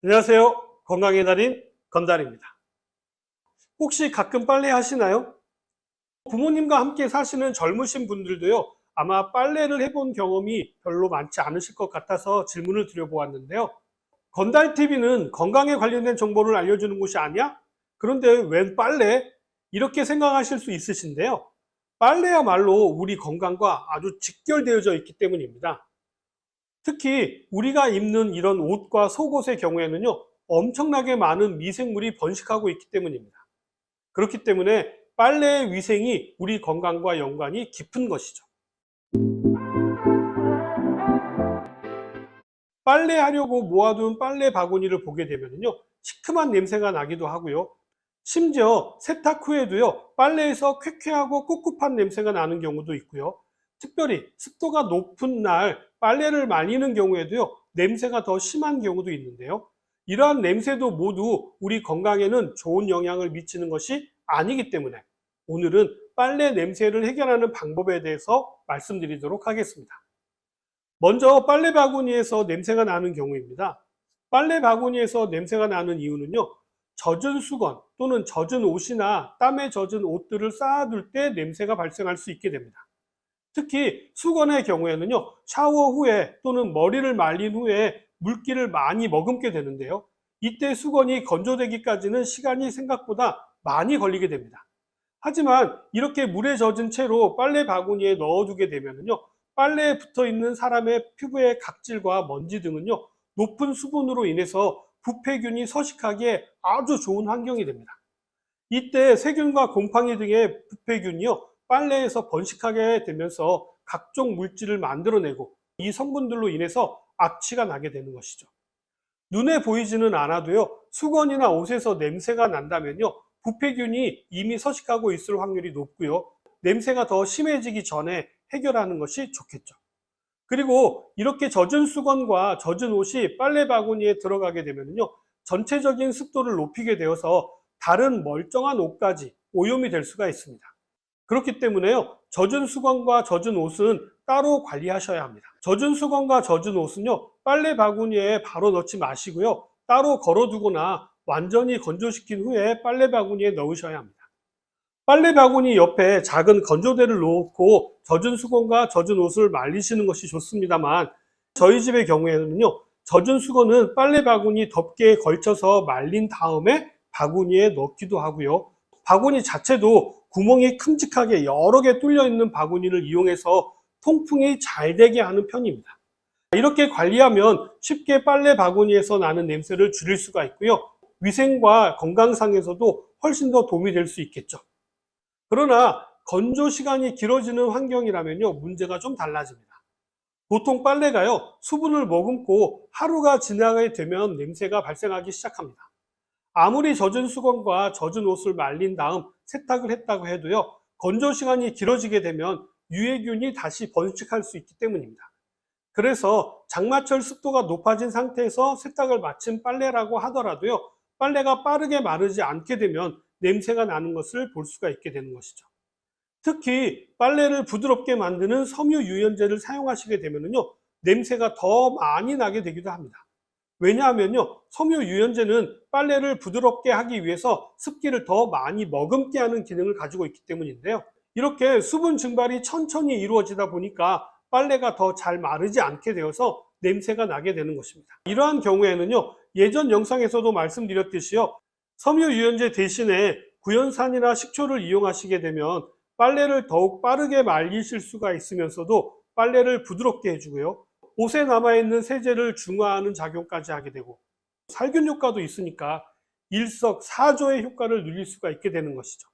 안녕하세요. 건강의 달인 건달입니다. 혹시 가끔 빨래 하시나요? 부모님과 함께 사시는 젊으신 분들도요, 아마 빨래를 해본 경험이 별로 많지 않으실 것 같아서 질문을 드려보았는데요. 건달TV는 건강에 관련된 정보를 알려주는 곳이 아니야? 그런데 웬 빨래? 이렇게 생각하실 수 있으신데요. 빨래야말로 우리 건강과 아주 직결되어져 있기 때문입니다. 특히 우리가 입는 이런 옷과 속옷의 경우에는요, 엄청나게 많은 미생물이 번식하고 있기 때문입니다. 그렇기 때문에 빨래의 위생이 우리 건강과 연관이 깊은 것이죠. 빨래하려고 모아둔 빨래 바구니를 보게 되면요, 시큼한 냄새가 나기도 하고요. 심지어 세탁 후에도요, 빨래에서 쾌쾌하고 꿉꿉한 냄새가 나는 경우도 있고요. 특별히 습도가 높은 날 빨래를 말리는 경우에도요, 냄새가 더 심한 경우도 있는데요. 이러한 냄새도 모두 우리 건강에는 좋은 영향을 미치는 것이 아니기 때문에 오늘은 빨래 냄새를 해결하는 방법에 대해서 말씀드리도록 하겠습니다. 먼저 빨래 바구니에서 냄새가 나는 경우입니다. 빨래 바구니에서 냄새가 나는 이유는요, 젖은 수건 또는 젖은 옷이나 땀에 젖은 옷들을 쌓아둘 때 냄새가 발생할 수 있게 됩니다. 특히 수건의 경우에는요, 샤워 후에 또는 머리를 말린 후에 물기를 많이 머금게 되는데요. 이때 수건이 건조되기까지는 시간이 생각보다 많이 걸리게 됩니다. 하지만 이렇게 물에 젖은 채로 빨래 바구니에 넣어두게 되면요, 빨래에 붙어 있는 사람의 피부의 각질과 먼지 등은요, 높은 수분으로 인해서 부패균이 서식하기에 아주 좋은 환경이 됩니다. 이때 세균과 곰팡이 등의 부패균이요, 빨래에서 번식하게 되면서 각종 물질을 만들어내고 이 성분들로 인해서 악취가 나게 되는 것이죠. 눈에 보이지는 않아도요, 수건이나 옷에서 냄새가 난다면요, 부패균이 이미 서식하고 있을 확률이 높고요, 냄새가 더 심해지기 전에 해결하는 것이 좋겠죠. 그리고 이렇게 젖은 수건과 젖은 옷이 빨래 바구니에 들어가게 되면요, 전체적인 습도를 높이게 되어서 다른 멀쩡한 옷까지 오염이 될 수가 있습니다. 그렇기 때문에요, 젖은 수건과 젖은 옷은 따로 관리하셔야 합니다. 젖은 수건과 젖은 옷은요, 빨래 바구니에 바로 넣지 마시고요, 따로 걸어두거나 완전히 건조시킨 후에 빨래 바구니에 넣으셔야 합니다. 빨래 바구니 옆에 작은 건조대를 놓고 젖은 수건과 젖은 옷을 말리시는 것이 좋습니다만, 저희 집의 경우에는요, 젖은 수건은 빨래 바구니 덮개에 걸쳐서 말린 다음에 바구니에 넣기도 하고요. 바구니 자체도 구멍이 큼직하게 여러 개 뚫려 있는 바구니를 이용해서 통풍이 잘 되게 하는 편입니다. 이렇게 관리하면 쉽게 빨래 바구니에서 나는 냄새를 줄일 수가 있고요, 위생과 건강상에서도 훨씬 더 도움이 될 수 있겠죠. 그러나 건조 시간이 길어지는 환경이라면요, 문제가 좀 달라집니다. 보통 빨래가요, 수분을 머금고 하루가 지나게 되면 냄새가 발생하기 시작합니다. 아무리 젖은 수건과 젖은 옷을 말린 다음 세탁을 했다고 해도요, 건조 시간이 길어지게 되면 유해균이 다시 번식할 수 있기 때문입니다. 그래서 장마철 습도가 높아진 상태에서 세탁을 마친 빨래라고 하더라도요, 빨래가 빠르게 마르지 않게 되면 냄새가 나는 것을 볼 수가 있게 되는 것이죠. 특히 빨래를 부드럽게 만드는 섬유 유연제를 사용하시게 되면요, 냄새가 더 많이 나게 되기도 합니다. 왜냐하면요, 섬유 유연제는 빨래를 부드럽게 하기 위해서 습기를 더 많이 머금게 하는 기능을 가지고 있기 때문인데요. 이렇게 수분 증발이 천천히 이루어지다 보니까 빨래가 더 잘 마르지 않게 되어서 냄새가 나게 되는 것입니다. 이러한 경우에는요, 예전 영상에서도 말씀드렸듯이요, 섬유 유연제 대신에 구연산이나 식초를 이용하시게 되면 빨래를 더욱 빠르게 말리실 수가 있으면서도 빨래를 부드럽게 해주고요, 옷에 남아있는 세제를 중화하는 작용까지 하게 되고 살균 효과도 있으니까 일석사조의 효과를 누릴 수가 있게 되는 것이죠.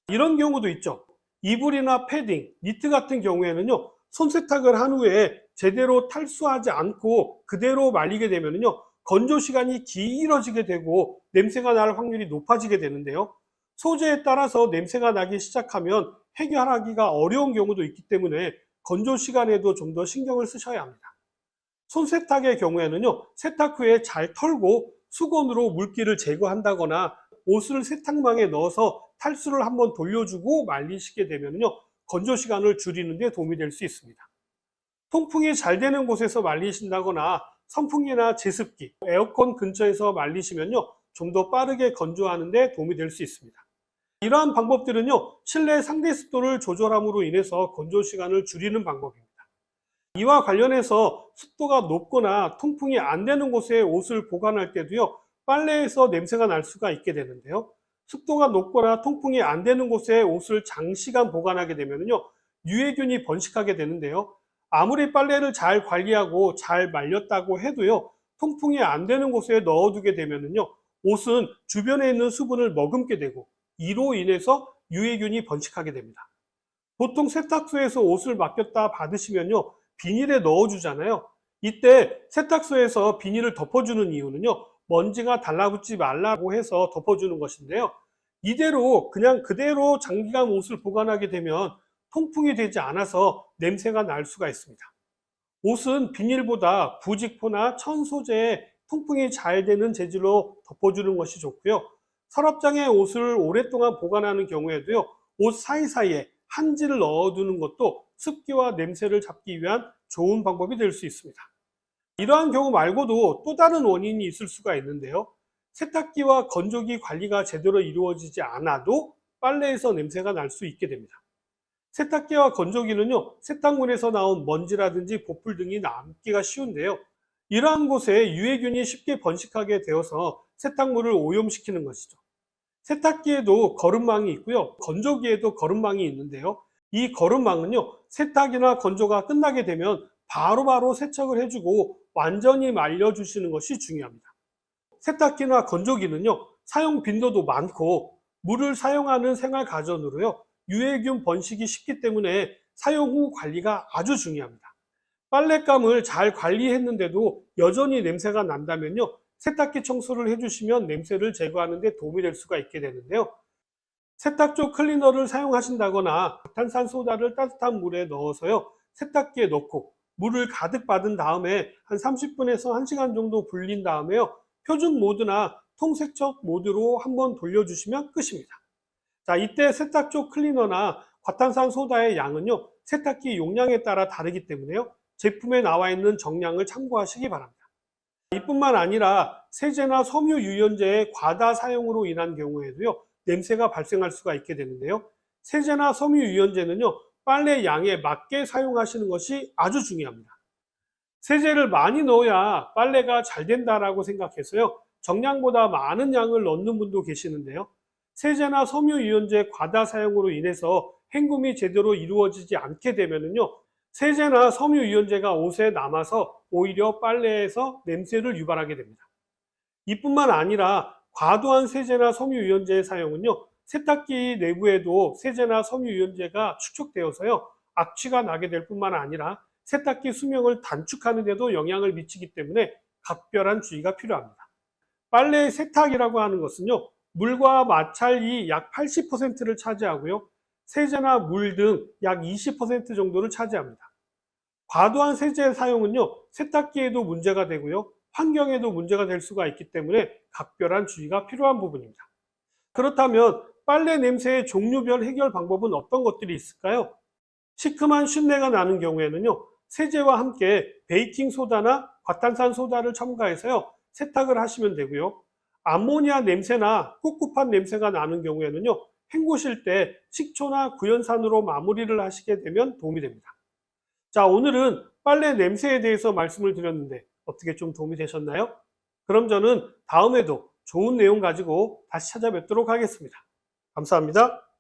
이런 경우도 있죠. 이불이나 패딩, 니트 같은 경우에는요, 손세탁을 한 후에 제대로 탈수하지 않고 그대로 말리게 되면요, 건조 시간이 길어지게 되고 냄새가 날 확률이 높아지게 되는데요. 소재에 따라서 냄새가 나기 시작하면 해결하기가 어려운 경우도 있기 때문에 건조 시간에도 좀 더 신경을 쓰셔야 합니다. 손세탁의 경우에는요, 세탁 후에 잘 털고 수건으로 물기를 제거한다거나 옷을 세탁망에 넣어서 탈수를 한번 돌려주고 말리시게 되면요, 건조 시간을 줄이는 데 도움이 될 수 있습니다. 통풍이 잘 되는 곳에서 말리신다거나 선풍기나 제습기, 에어컨 근처에서 말리시면요, 좀 더 빠르게 건조하는 데 도움이 될 수 있습니다. 이러한 방법들은요, 실내 상대 습도를 조절함으로 인해서 건조 시간을 줄이는 방법입니다. 이와 관련해서 습도가 높거나 통풍이 안 되는 곳에 옷을 보관할 때도요, 빨래에서 냄새가 날 수가 있게 되는데요. 습도가 높거나 통풍이 안 되는 곳에 옷을 장시간 보관하게 되면요, 유해균이 번식하게 되는데요. 아무리 빨래를 잘 관리하고 잘 말렸다고 해도요, 통풍이 안 되는 곳에 넣어두게 되면요, 옷은 주변에 있는 수분을 머금게 되고 이로 인해서 유해균이 번식하게 됩니다. 보통 세탁소에서 옷을 맡겼다 받으시면요, 비닐에 넣어주잖아요. 이때 세탁소에서 비닐을 덮어주는 이유는요, 먼지가 달라붙지 말라고 해서 덮어주는 것인데요. 이대로 그냥 그대로 장기간 옷을 보관하게 되면 통풍이 되지 않아서 냄새가 날 수가 있습니다. 옷은 비닐보다 부직포나 천 소재의 통풍이 잘 되는 재질로 덮어주는 것이 좋고요. 서랍장에 옷을 오랫동안 보관하는 경우에도요, 옷 사이사이에 한지를 넣어두는 것도 습기와 냄새를 잡기 위한 좋은 방법이 될 수 있습니다. 이러한 경우 말고도 또 다른 원인이 있을 수가 있는데요. 세탁기와 건조기 관리가 제대로 이루어지지 않아도 빨래에서 냄새가 날 수 있게 됩니다. 세탁기와 건조기는요, 세탁물에서 나온 먼지라든지 보풀 등이 남기가 쉬운데요. 이러한 곳에 유해균이 쉽게 번식하게 되어서 세탁물을 오염시키는 것이죠. 세탁기에도 거름망이 있고요, 건조기에도 거름망이 있는데요. 이 거름망은요, 세탁이나 건조가 끝나게 되면 바로바로 세척을 해주고 완전히 말려주시는 것이 중요합니다. 세탁기나 건조기는요, 사용 빈도도 많고 물을 사용하는 생활 가전으로요, 유해균 번식이 쉽기 때문에 사용 후 관리가 아주 중요합니다. 빨랫감을 잘 관리했는데도 여전히 냄새가 난다면요, 세탁기 청소를 해주시면 냄새를 제거하는 데 도움이 될 수가 있게 되는데요. 세탁조 클리너를 사용하신다거나 탄산소다를 따뜻한 물에 넣어서요, 세탁기에 넣고 물을 가득 받은 다음에 한 30분에서 1시간 정도 불린 다음에요, 표준 모드나 통세척 모드로 한번 돌려주시면 끝입니다. 자, 이때 세탁조 클리너나 과탄산소다의 양은요, 세탁기 용량에 따라 다르기 때문에요, 제품에 나와 있는 정량을 참고하시기 바랍니다. 이뿐만 아니라 세제나 섬유 유연제의 과다 사용으로 인한 경우에도요, 냄새가 발생할 수가 있게 되는데요. 세제나 섬유 유연제는요, 빨래 양에 맞게 사용하시는 것이 아주 중요합니다. 세제를 많이 넣어야 빨래가 잘 된다라고 생각해서요, 정량보다 많은 양을 넣는 분도 계시는데요. 세제나 섬유 유연제 과다 사용으로 인해서 헹굼이 제대로 이루어지지 않게 되면요, 세제나 섬유 유연제가 옷에 남아서 오히려 빨래에서 냄새를 유발하게 됩니다. 이뿐만 아니라 과도한 세제나 섬유 유연제의 사용은요, 세탁기 내부에도 세제나 섬유 유연제가 축적되어서요, 악취가 나게 될 뿐만 아니라 세탁기 수명을 단축하는 데도 영향을 미치기 때문에 각별한 주의가 필요합니다. 빨래 세탁이라고 하는 것은요, 물과 마찰이 약 80%를 차지하고요, 세제나 물 등 약 20% 정도를 차지합니다. 과도한 세제 사용은요, 세탁기에도 문제가 되고요, 환경에도 문제가 될 수가 있기 때문에 각별한 주의가 필요한 부분입니다. 그렇다면 빨래 냄새의 종류별 해결 방법은 어떤 것들이 있을까요? 시큼한 쉰내가 나는 경우에는요, 세제와 함께 베이킹소다나 과탄산소다를 첨가해서요, 세탁을 하시면 되고요. 암모니아 냄새나 꿉꿉한 냄새가 나는 경우에는요, 헹구실 때 식초나 구연산으로 마무리를 하시게 되면 도움이 됩니다. 자, 오늘은 빨래 냄새에 대해서 말씀을 드렸는데 어떻게 좀 도움이 되셨나요? 그럼 저는 다음에도 좋은 내용 가지고 다시 찾아뵙도록 하겠습니다. 감사합니다.